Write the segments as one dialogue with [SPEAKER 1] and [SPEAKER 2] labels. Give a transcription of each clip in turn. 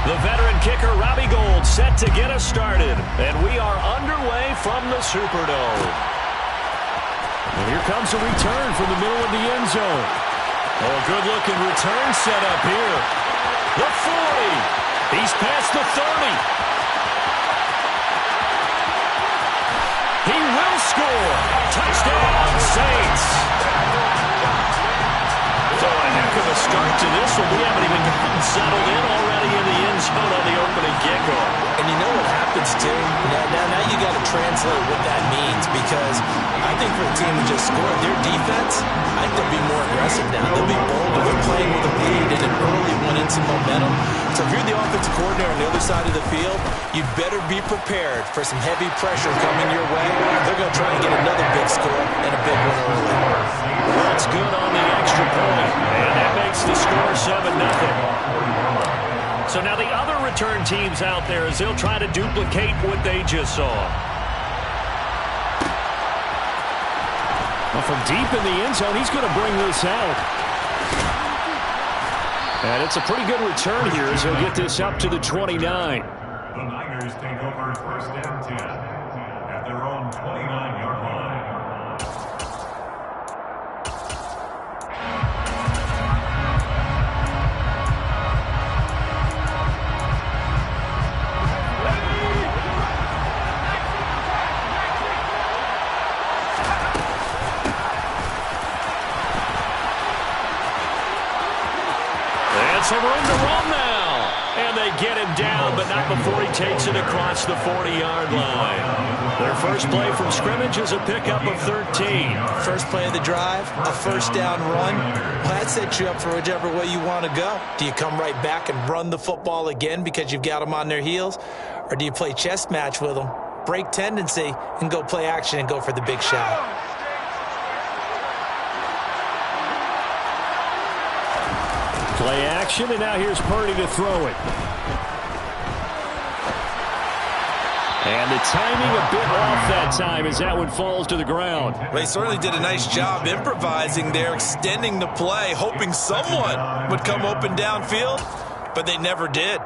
[SPEAKER 1] The veteran kicker, Robbie Gould, set to get us started. And we are underway from the Superdome. And here comes a return from the middle of the end zone. Oh, good-looking return set up here. The 40. He's past the 30. He will score. Touchdown, Saints. So a heck of a start to this one. We haven't even gotten settled in already in the end zone on the opening kickoff.
[SPEAKER 2] And you know what happens, too? Now you got to translate what that means, because I think for a team to just score their defense, I think they'll be more aggressive now. They'll be bolder. They're playing with a lead and an early one in some momentum. So if you're the offensive coordinator on the other side of the field, you'd better be prepared for some heavy pressure coming your way. They're going to try and get another big score and a big one early.
[SPEAKER 1] That's good on the extra point, and that makes the score 7-0. So now the other return teams out there as they'll try to duplicate what they just saw. Well, from deep in the end zone, he's going to bring this out. And it's a pretty good return here as he'll get this up to the 29.
[SPEAKER 3] The Niners take over first and 10 at their own 29-yard line.
[SPEAKER 1] Some room to run now. And they get him down, but not before he takes it across the 40-yard line. Their first play from scrimmage is a pickup of 13.
[SPEAKER 2] First play of the drive, a first down run. Well, that sets you up for whichever way you want to go. Do you come right back and run the football again because you've got them on their heels? Or do you play chess match with them, break tendency, and go play action and go for the big shot?
[SPEAKER 1] Play action, and now here's Purdy to throw it. And the timing a bit off that time as that one falls to the ground.
[SPEAKER 2] They certainly did a nice job improvising there, extending the play, hoping someone would come open downfield, but they never did.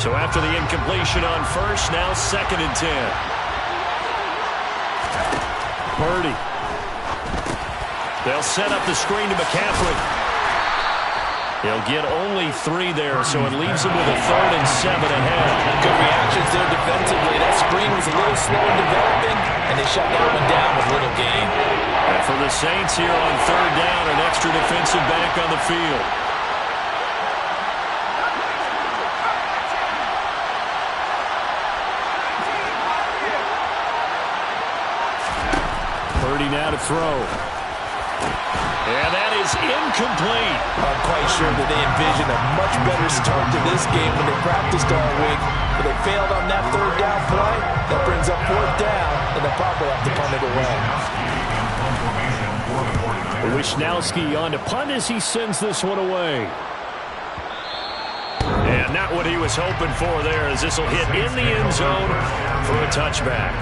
[SPEAKER 1] So after the incompletion on first, now 2nd and 10. Purdy. They'll set up the screen to McCaffrey. He'll get only 3 there, so it leaves him with a 3rd and 7 ahead.
[SPEAKER 2] Good reactions there defensively. That screen was a little slow in developing, and they shut that one down with little gain.
[SPEAKER 1] And for the Saints here on 3rd down, an extra defensive back on the field. Purdy now to throw. And that is incomplete.
[SPEAKER 2] I'm quite sure that they envisioned a much better start to this game when they practiced all week. But they failed on that 3rd down play. That brings up 4th down, and they'll probably have to punt it away.
[SPEAKER 1] Wishnowski on to punt as he sends this one away. And not what he was hoping for there, as this will hit in the end zone for a touchback.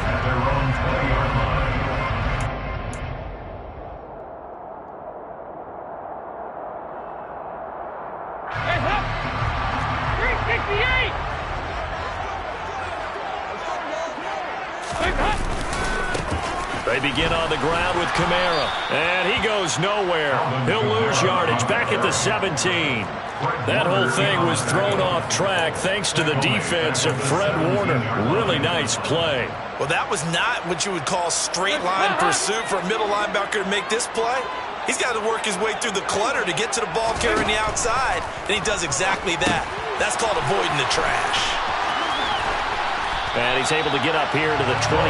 [SPEAKER 1] They begin on the ground with Kamara, and he goes nowhere. He'll lose yardage back at the 17. That whole thing was thrown off track thanks to the defense of Fred Warner. Really nice play.
[SPEAKER 2] Well, that was not what you would call straight line pursuit for a middle linebacker to make this play. He's got to work his way through the clutter to get to the ball carrier on the outside, and he does exactly that. That's called avoiding the trash.
[SPEAKER 1] And he's able to get up here to the 26.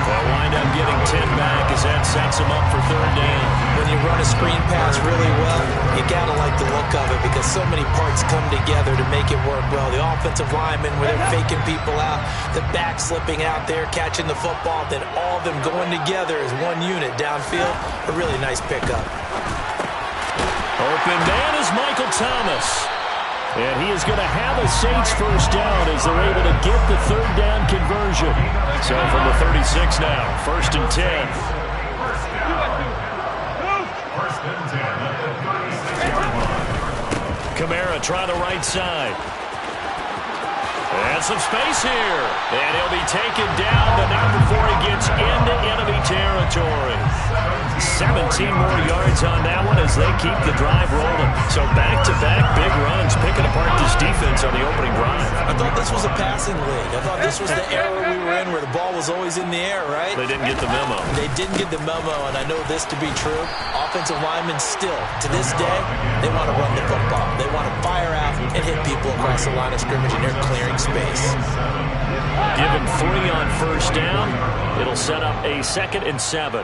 [SPEAKER 1] They'll wind up getting 10 back as that sets him up for 3rd down.
[SPEAKER 2] When you run a screen pass really well, you got to like the look of it because so many parts come together to make it work well. The offensive linemen, where they're faking people out, the back slipping out there, catching the football, then all of them going together as one unit downfield. A really nice pickup.
[SPEAKER 1] Open man is Michael Thomas. And he is going to have a Saints first down as they're able to get the 3rd down conversion. So from the 36 now, 1st and 10.
[SPEAKER 3] First and 10 at the 36-yard line.
[SPEAKER 1] Kamara trying the right side. And some space here. And he'll be taken down, but not before he gets into enemy territory. 17 more yards on that one as they keep the drive rolling. So back-to-back big runs, picking apart this defense on the opening drive.
[SPEAKER 2] I thought this was a passing league. I thought this was the era we were in where the ball was always in the air, right?
[SPEAKER 1] They didn't get the memo.
[SPEAKER 2] They didn't get the memo, and I know this to be true. Offensive linemen still, to this day, they want to run the football. They want to fire out and hit people across the line of scrimmage, and they're clearing space.
[SPEAKER 1] Give him 3 on first down. It'll set up a 2nd and 7.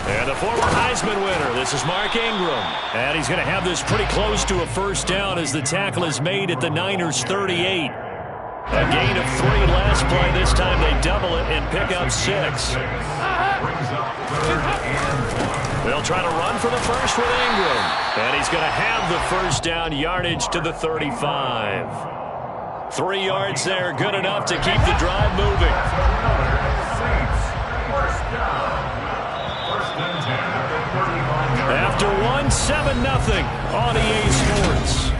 [SPEAKER 1] And the former Heisman winner, this is Mark Ingram. And he's going to have this pretty close to a first down as the tackle is made at the Niners' 38. A gain of 3 last play. This time they double it and pick up 6. They'll try to run for the first with Ingram. And he's going to have the first down yardage to the 35. 3 yards there, good enough to keep the drive moving. After 1, 7-0 on EA Sports.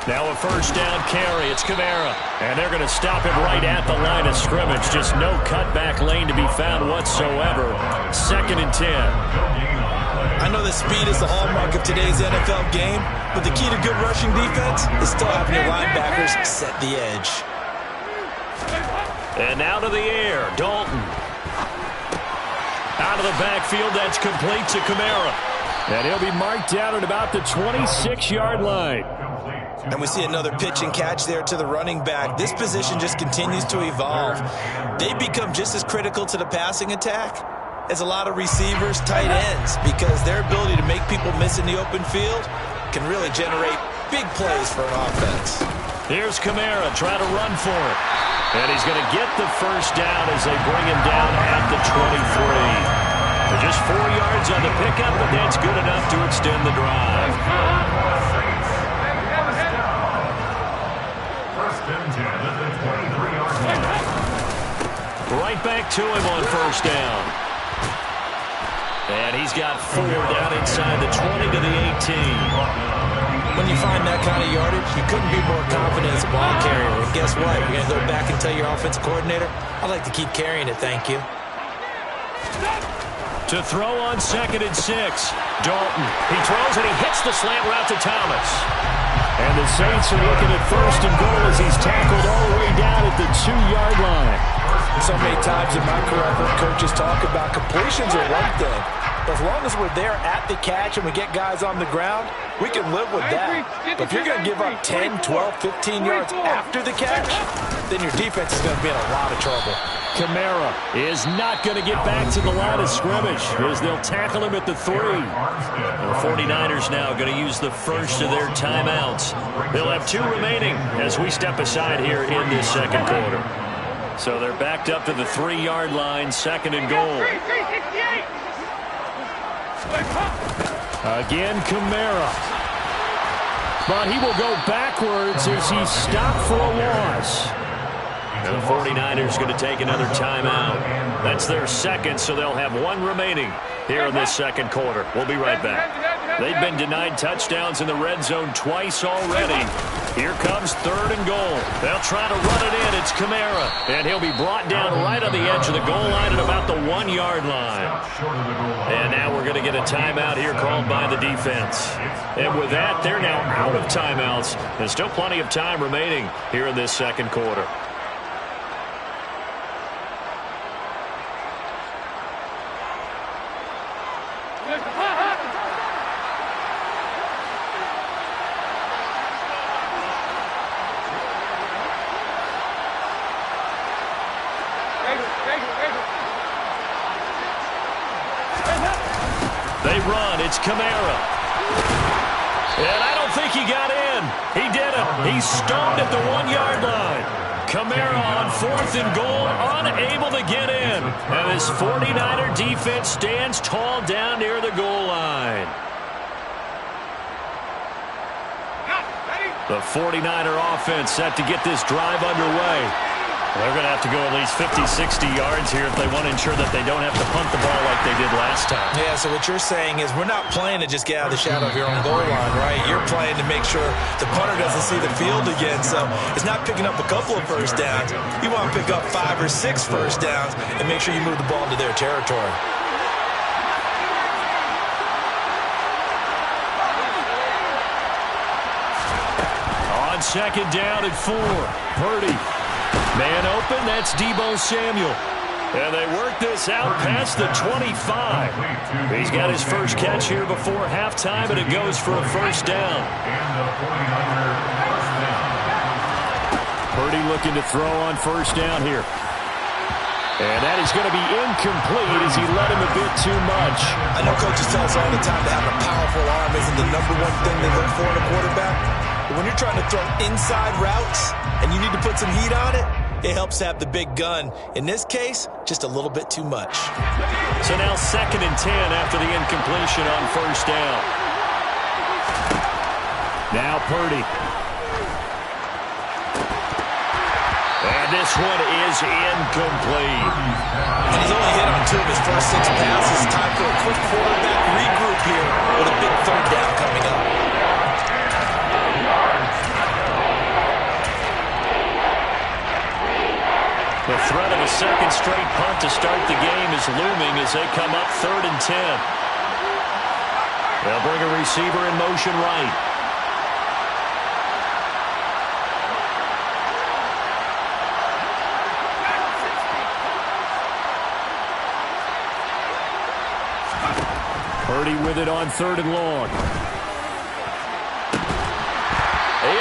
[SPEAKER 1] Now a first down carry. It's Kamara. And they're going to stop him right at the line of scrimmage. Just no cutback lane to be found whatsoever. 2nd and 10.
[SPEAKER 2] I know that speed is the hallmark of today's NFL game, but the key to good rushing defense is still having your linebackers set the edge.
[SPEAKER 1] And now to the air. Dalton. Out of the backfield. That's complete to Kamara. And he'll be marked down at about the 26-yard line.
[SPEAKER 2] And we see another pitch and catch there to the running back. This position just continues to evolve. They become just as critical to the passing attack as a lot of receivers, tight ends, because their ability to make people miss in the open field can really generate big plays for an offense.
[SPEAKER 1] Here's Kamara trying to run for it. And he's going to get the first down as they bring him down at the 23. Just 4 yards on the pickup, but that's good enough to extend the drive. Right back to him on first down. And he's got 4 down inside the 20 to the 18.
[SPEAKER 2] When you find that kind of yardage, you couldn't be more confident as a ball carrier. And guess what? You're going to go back and tell your offensive coordinator, I'd like to keep carrying it, thank you.
[SPEAKER 1] To throw on 2nd and 6. Dalton. He throws and he hits the slant route to Thomas. And the Saints are looking at 1st and goal as he's tackled all the way down at the 2-yard line.
[SPEAKER 2] So many times in my career, I've heard coaches talk about completions are one thing. As long as we're there at the catch and we get guys on the ground, we can live with that. But if you're going to give up 10, 12, 15 yards after the catch, then your defense is going to be in a lot of trouble.
[SPEAKER 1] Kamara is not going to get back to the line of scrimmage as they'll tackle him at the 3. The 49ers now going to use the first of their timeouts. They'll have 2 remaining as we step aside here in this second quarter. So they're backed up to the 3-yard line, 2nd and goal. Again, Kamara. But he will go backwards as he's stopped for a loss. And the 49ers going to take another timeout. That's their 2nd, so they'll have 1 remaining here in this second quarter. We'll be right back. They've been denied touchdowns in the red zone twice already. Here comes 3rd and goal. They'll try to run it in. It's Kamara. And he'll be brought down right on the edge of the goal line at about the 1-yard line. And now we're going to get a timeout here called by the defense. And with that, they're now out of timeouts. There's still plenty of time remaining here in this second quarter. They run. It's Kamara. And I don't think he got in. He did it. He He's stoned at the 1-yard line. Kamara on 4th and goal, unable to get in. And this 49er defense stands tall down near the goal line. The 49er offense set to get this drive underway. They're going to have to go at least 50, 60 yards here if they want to ensure that they don't have to punt the ball like they did last time.
[SPEAKER 2] Yeah, so what you're saying is we're not playing to just get out of the shadow of your own goal line, right? You're playing to make sure the punter doesn't see the field again. So it's not picking up a couple of first downs. You want to pick up 5 or 6 first downs and make sure you move the ball into their territory.
[SPEAKER 1] On 2nd down and 4, Purdy. Man open, that's Deebo Samuel. And they work this out past the 25. He's got his first catch here before halftime, and it goes for a first down. Purdy looking to throw on first down here. And that is going to be incomplete as he led him a bit too much.
[SPEAKER 2] I know coaches tell us all the time that having a powerful arm isn't the #1 thing they look for in a quarterback. But when you're trying to throw inside routes and you need to put some heat on it, it helps to have the big gun. In this case, just a little bit too much.
[SPEAKER 1] So now 2nd and 10 after the incompletion on first down. Now Purdy. And this one is incomplete.
[SPEAKER 2] And he's only hit on 2 of his first 6 passes. Time for a quick quarterback regroup here with a big 3rd down coming up.
[SPEAKER 1] The threat of a second straight punt to start the game is looming as they come up 3rd and 10. They'll bring a receiver in motion right. Purdy with it on 3rd and long.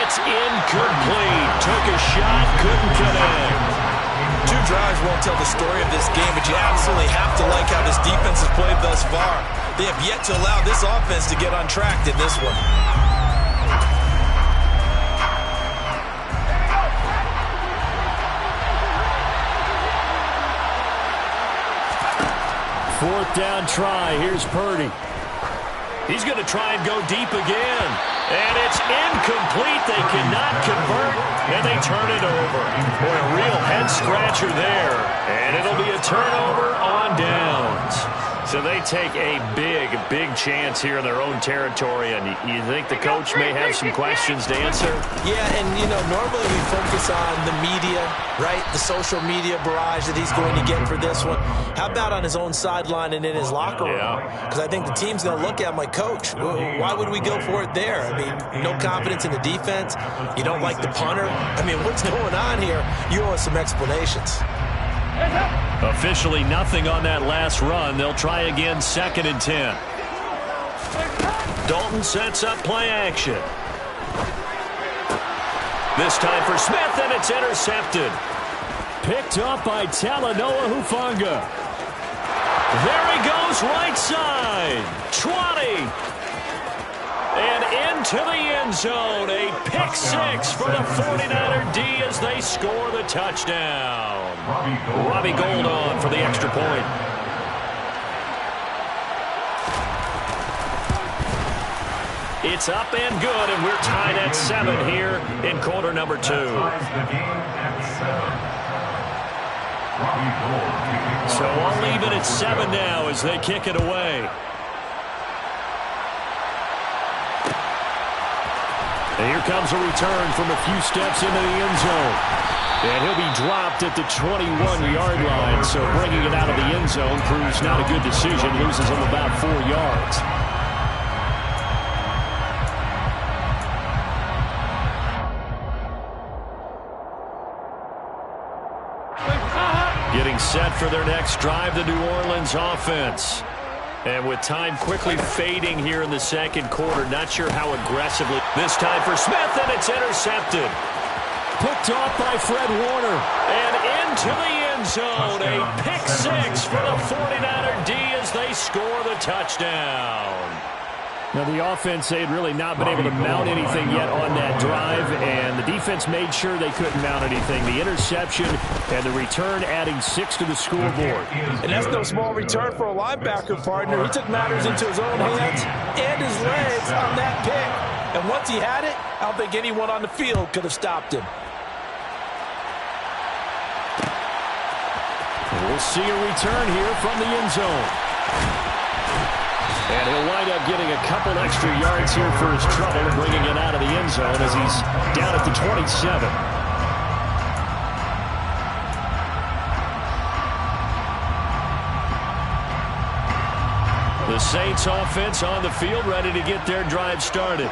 [SPEAKER 1] It's incomplete. Took a shot, couldn't connect.
[SPEAKER 2] 2 drives won't tell the story of this game, but you absolutely have to like how this defense has played thus far. They have yet to allow this offense to get on track in this one.
[SPEAKER 1] Fourth down try. Here's Purdy. He's going to try and go deep again. And it's incomplete. They cannot convert, and they turn it over. Boy, a real head-scratcher there. And it'll be a turnover on downs. So they take a big chance here in their own territory, and you think the coach may have some questions to answer?
[SPEAKER 2] Yeah, and, you know, normally we focus on the media, right? The social media barrage that he's going to get for this one. How about on his own sideline and in his locker room? Because I think the team's going to look at him like, Coach, why would we go for it there? I mean, no confidence in the defense. You don't like the punter. I mean, what's going on here? You owe us some explanations.
[SPEAKER 1] Officially nothing on that last run. They'll try again 2nd and 10. Dalton sets up play action. This time for Smith, and it's intercepted. Picked up by Talanoa Hufanga. There he goes, right side. 20. And into the end zone. A pick 6 for the 49er D as they score the touchdown. Robbie Gould on for the extra point. It's up and good, and we're tied at 7 here in quarter number 2. So I'll leave it at 7 now as they kick it away. And here comes a return from a few steps into the end zone. And he'll be dropped at the 21-yard line, so bringing it out of the end zone proves not a good decision. Loses him about 4 yards. Getting set for their next drive, the New Orleans offense. And with time quickly fading here in the second quarter, not sure how aggressively. This time for Smith, and it's intercepted. Picked off by Fred Warner. And into the end zone. A pick 6 for the 49er D as they score the touchdown. Now, the offense, they had really not been able to mount anything yet on that drive, and the defense made sure they couldn't mount anything. The interception and the return adding 6 to the scoreboard.
[SPEAKER 2] And that's no small return for a linebacker, partner. He took matters into his own hands and his legs on that pick. And once he had it, I don't think anyone on the field could have stopped him.
[SPEAKER 1] We'll see a return here from the end zone. And he'll wind up getting a couple extra yards here for his trouble and bringing it out of the end zone as he's down at the 27. The Saints offense on the field, ready to get their drive started.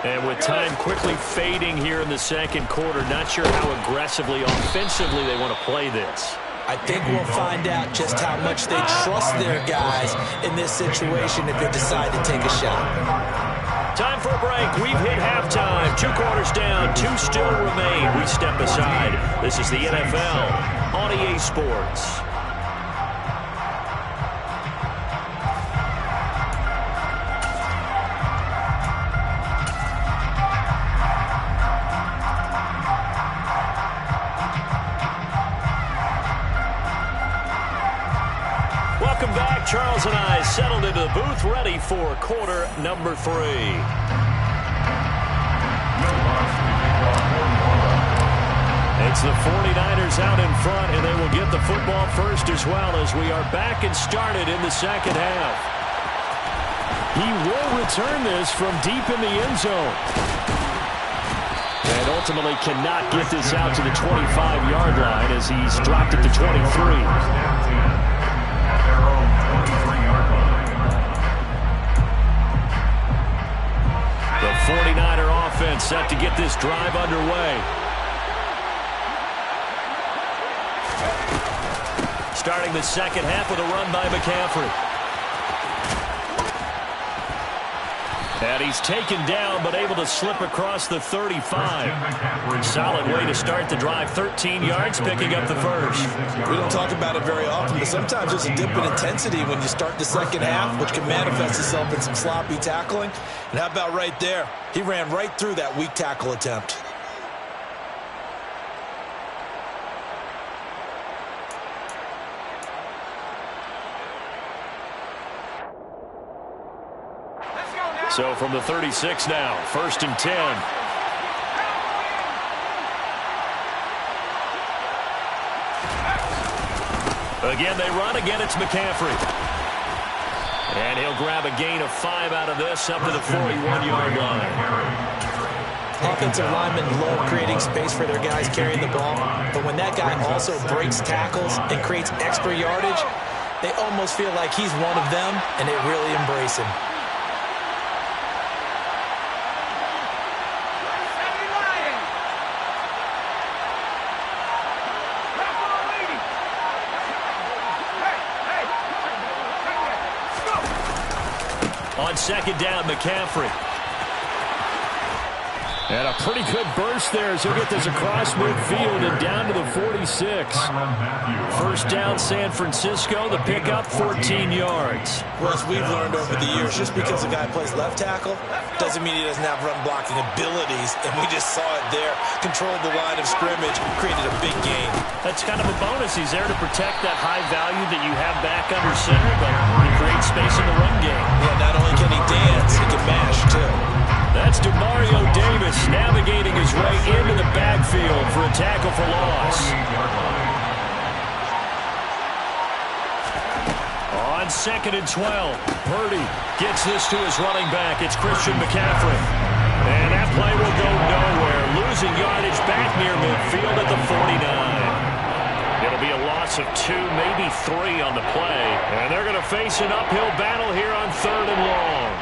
[SPEAKER 1] And with time quickly fading here in the second quarter, not sure how aggressively, offensively they want to play this.
[SPEAKER 2] I think we'll find out just how much they trust their guys in this situation if they decide to take a shot.
[SPEAKER 1] Time for a break. We've hit halftime. 2 quarters down, 2 still remain. We step aside. This is the NFL on EA Sports. Welcome back. Charles and I settled into the booth, ready for quarter number 3. It's the 49ers out in front, and they will get the football first as well as we are back and started in the second half. He will return this from deep in the end zone. And ultimately cannot get this out to the 25-yard line as he's dropped at the 23. The 49er offense set to get this drive underway. Starting the second half with a run by McCaffrey. And he's taken down, but able to slip across the 35. Solid way to start the drive. 13 yards, picking up the first.
[SPEAKER 2] We don't talk about it very often, but sometimes there's a dip in intensity when you start the second half, which can manifest itself in some sloppy tackling. And how about right there? He ran right through that weak tackle attempt.
[SPEAKER 1] So from the 36 now, 1st and 10. Again, they run. Again, it's McCaffrey. And he'll grab a gain of 5 out of this up to the 41-yard line.
[SPEAKER 2] Offensive linemen love creating space for their guys carrying the ball, but when that guy also breaks tackles and creates extra yardage, they almost feel like he's one of them, and they really embrace him.
[SPEAKER 1] On second down, McCaffrey. And a pretty good burst there as he'll get this across midfield and down to the 46. First down, San Francisco. The pickup, 14 yards.
[SPEAKER 2] Russ, we've learned over the years, just because a guy plays left tackle doesn't mean he doesn't have run blocking abilities, and we just saw it there. Controlled the line of scrimmage, created a big gain.
[SPEAKER 1] That's kind of a bonus. He's there to protect that high value that you have back under center, but he creates space in the run game.
[SPEAKER 2] Yeah, not only can he dance, he can mash, too.
[SPEAKER 1] That's DeMario Davis navigating his way into the backfield for a tackle for loss. On 2nd and 12, Purdy gets this to his running back. It's Christian McCaffrey. And that play will go nowhere. Losing yardage back near midfield at the 49. It'll be a loss of 2, maybe 3 on the play. And they're going to face an uphill battle here on 3rd and long.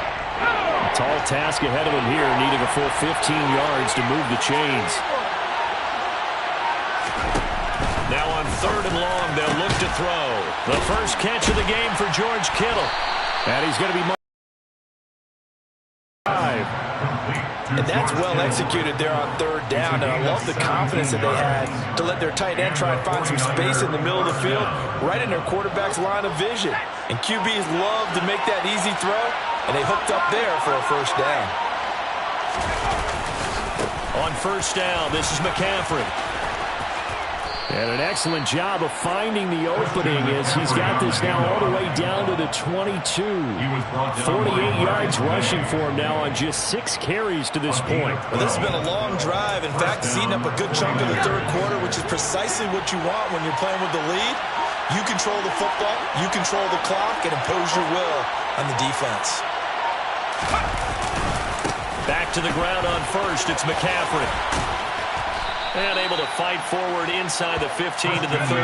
[SPEAKER 1] Tall task ahead of him here, needing a full 15 yards to move the chains. Now on 3rd and long, they'll look to throw. The first catch of the game for George Kittle. And he's going to be 5.
[SPEAKER 2] And that's well executed there on 3rd down. And I love the confidence that they had to let their tight end try and find some space in the middle of the field, right in their quarterback's line of vision. And QBs love to make that easy throw. And they hooked up there for a first down.
[SPEAKER 1] On first down, this is McCaffrey. And an excellent job of finding the opening as he's got this now all the way down to the 22. 48 yards rushing for him now on just 6 carries to this point.
[SPEAKER 2] Well, this has been a long drive. In fact, it's eaten up a good chunk of the third quarter, which is precisely what you want when you're playing with the lead. You control the football, you control the clock, and impose your will on the defense.
[SPEAKER 1] Back to the ground on first. It's McCaffrey. And able to fight forward inside the 15 to the 13.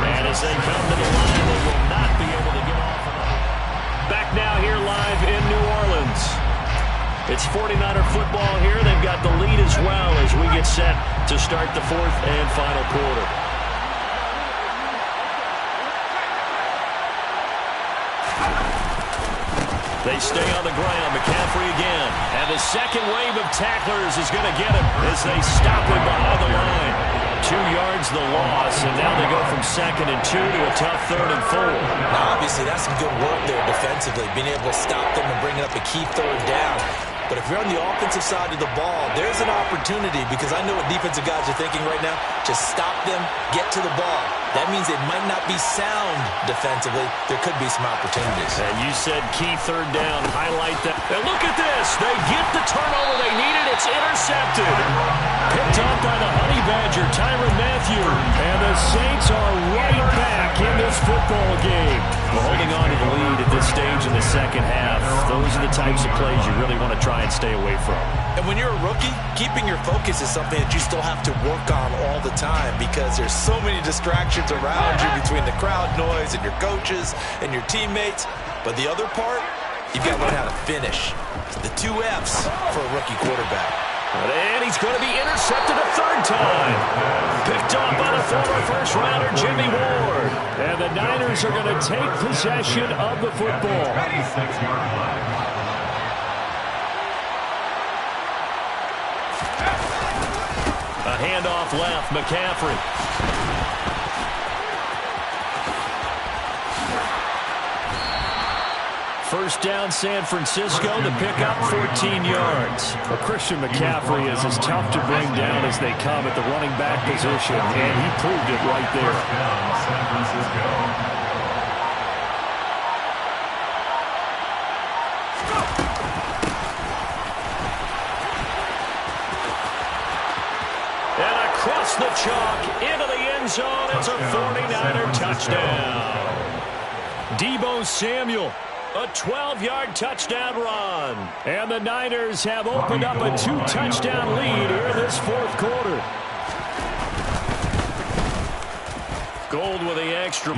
[SPEAKER 1] And as they come to the line, they will not be able to get off of it. Back now here live in New Orleans. It's 49er football here. They've got the lead as well as we get set to start the fourth and final quarter. They stay on the ground. McCaffrey again. And the second wave of tacklers is going to get him as they stop him behind the line. 2 yards the loss, and now they go from 2nd and 2 to a tough 3rd and 4.
[SPEAKER 2] Now, obviously, that's some good work there defensively, being able to stop them and bring up a key 3rd down. But if you're on the offensive side of the ball, there's an opportunity because I know what defensive guys are thinking right now. Just stop them, get to the ball. That means it might not be sound defensively. There could be some opportunities.
[SPEAKER 1] And you said key 3rd down. Highlight that. And look at this. They get the turnover they needed. It's intercepted. Picked up by the Honey Badger, Tyrann Mathieu. And the Saints are right back in this football game. Well, holding on to the lead at this stage in the second half. Those are the types of plays you really want to try and stay away from.
[SPEAKER 2] And when you're a rookie, keeping your focus is something that you still have to work on all the time because there's so many distractions around you between the crowd noise and your coaches and your teammates. But the other part, you've got to learn how to finish. The 2 F's for a rookie quarterback.
[SPEAKER 1] And he's going to be intercepted a 3rd time. Picked up by the former first-rounder Jimmy Ward. And the Niners are going to take possession of the football.
[SPEAKER 3] 96-yard line.
[SPEAKER 1] A handoff left, McCaffrey. First down, San Francisco. The pickup, 14 yards. Well, Christian McCaffrey is as tough to bring down as they come at the running back position, and he proved it right there.
[SPEAKER 3] First down, San Francisco.
[SPEAKER 1] Across the chalk, into the end zone. It's a 49er touchdown. Deebo Samuel, a 12-yard touchdown run. And the Niners have opened up a 2-touchdown lead here in this 4th quarter. Gold with the extra